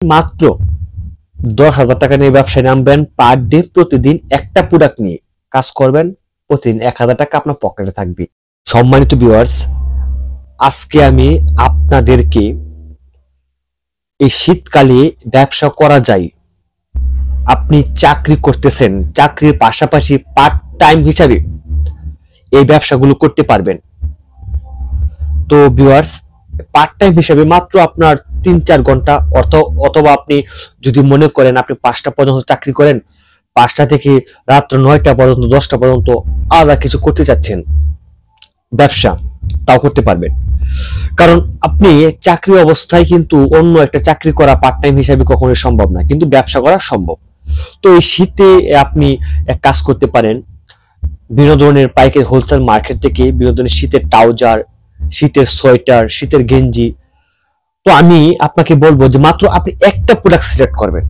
মাত্র 10,000 টাকা নিয়ে ব্যবসায় নামবেন, পার ডে প্রতিদিন একটা প্রোডাক্ট নিয়ে কাজ করবেন, প্রতিদিন 1,000 টাকা আপনার পকেটে থাকবে। সম্মানিত ভিউয়ার্স, আজকে আমি আপনাদেরকে এই শীতকালে ব্যবসা করা যায়, আপনি চাকরি করতেছেন, চাকরির পাশাপাশি পার্ট টাইম হিসাবে এই ব্যবসাগুলো করতে পারবেন। তো ভিউয়ার্স, পার্ট টাইম হিসাবে মাত্র আপনার 3-4 ঘন্টা অথবা আপনি যদি মনে করেন আপনি 5টা পর্যন্ত চাকরি করেন, 5টা থেকে রাত্র 9টা পর্যন্ত 10টা পর্যন্ত আলাদা কিছু করতে চাচ্ছেন ব্যবসা, তাও করতে পারবেন। কারণ আপনি চাকরি অবস্থায় কিন্তু অন্য একটা চাকরি করা পার্ট টাইম হিসাবে কখনোই সম্ভব না, কিন্তু ব্যবসা করা সম্ভব। তো এই শীতে আপনি এক কাজ করতে পারেন, বিভিন্ন ধরনের পাইকারি হোলসেল মার্কেট থেকে বিভিন্ন ধরনের শীতের ট্রাউজার, শীতের সোয়েটার, শীতের গেঞ্জি। তো আমি আপনাকে বলবো যে মাত্র আপনি একটা প্রোডাক্ট সিলেক্ট করবেন,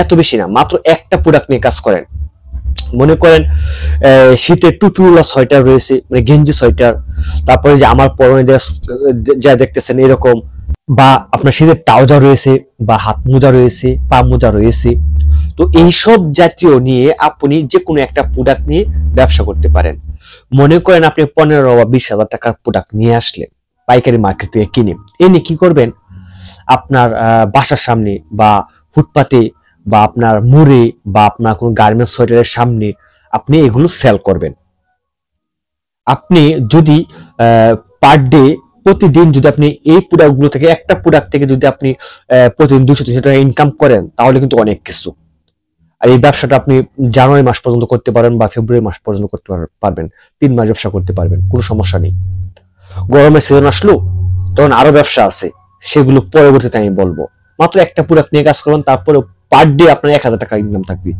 এত বেশি না, মাত্র একটা প্রোডাক্ট নিয়ে কাজ করেন। মনে করেন শীতের টুপিওয়ালা সোয়েটার রয়েছে, মানে গেঞ্জি সোয়েটার, তারপরে যে আমার পরনে যা দেখতেছেন এরকম, বা আপনার শীতের ট্রাউজার রয়েছে, বা হাত মোজা রয়েছে, পা মোজা রয়েছে। তো এইসব জাতীয় নিয়ে আপনি যে কোনো একটা প্রোডাক্ট নিয়ে ব্যবসা করতে পারেন। মনে করেন আপনি 15 বা 20,000 টাকার প্রোডাক্ট নিয়ে আসলেন পাইকারি মার্কেট থেকে কিনে, এনে কি করবেন, আপনার বাসার সামনে বা ফুটপাতে বা আপনার মুড়ে বা আপনার কোনো গার্মেন্টস সোয়েটারের সামনে আপনি এগুলো সেল করবেন। আপনি যদি পার ডে প্রতিদিন যদি আপনি এই প্রোডাক্টগুলো থেকে একটা প্রোডাক্ট থেকে যদি আপনি প্রতিদিন 200-300 টাকা ইনকাম করেন, তাহলে কিন্তু অনেক কিছু। আর এই ব্যবসাটা আপনি জানুয়ারি মাস পর্যন্ত করতে পারেন বা ফেব্রুয়ারি মাস পর্যন্ত করতে পারবেন, 3 মাস ব্যবসা করতে পারবেন, কোনো সমস্যা নেই। গরমের সিজন আসলো তখন আরো ব্যবসা আছে, সেগুলো পরবর্তীতে আমি বলবো। মাত্র একটা প্রোডাক্ট নিয়ে কাজ করবেন, তারপরে পার ডে আপনার 1,000 টাকা ইনকাম থাকবে।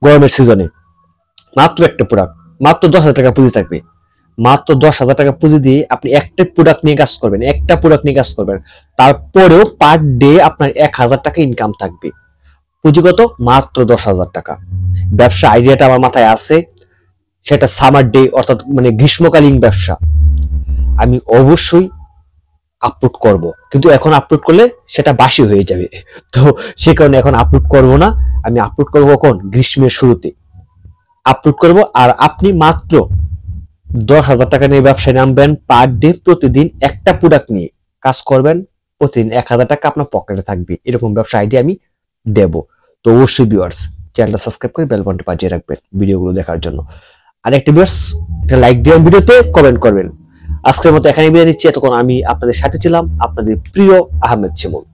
গরমের সিজনে মাত্র একটা প্রোডাক্ট, মাত্র 10,000 টাকা পুঁজি থাকবে। মাত্র 10,000 টাকা পুঁজি দিয়ে আপনি একটা প্রোডাক্ট নিয়ে কাজ করবেন, একটা প্রোডাক্ট নিয়ে কাজ করবেন, তারপরেও পার ডে আপনার 1,000 টাকা ইনকাম থাকবে। পুঁজিগত মাত্র 10,000 টাকা। ব্যবসা আইডিয়াটা আমার মাথায় আছে, সেটা সামার ডে অর্থাৎ মানে গ্রীষ্মকালীন ব্যবসা। আমি অবশ্যই আপলোড করব, কিন্তু এখন আপলোড করলে সেটা বাসি হয়ে যাবে, তো সে কারণে এখন আপলোড করব না। আমি আপলোড করব কখন, গ্রীষ্মের শুরুতে আপলোড করব। আর আপনি মাত্র 10,000 টাকা নিয়ে ব্যবসায় নামবেন, পার ডে প্রতিদিন একটা প্রোডাক্ট নিয়ে কাজ করবেন, প্রতিদিন 1,000 টাকা আপনার পকেটে থাকবে। এরকম ব্যবসা আইডিয়া আমি দেব। তো অবশ্যই ভিউয়ার্স, চ্যানেলটা সাবস্ক্রাইব করে বেল বাটনটা বাজিয়ে রাখবেন ভিডিওগুলো দেখার জন্য। আর একটা ভিউয়ার্স, একটা লাইক দিবেন, ভিডিওতে কমেন্ট করবেন। আজকের মতো এখানে বিদায় নিচ্ছি। এতক্ষণ আমি আপনাদের সাথে ছিলাম, আপনাদের প্রিয় আহমেদ শিমুল।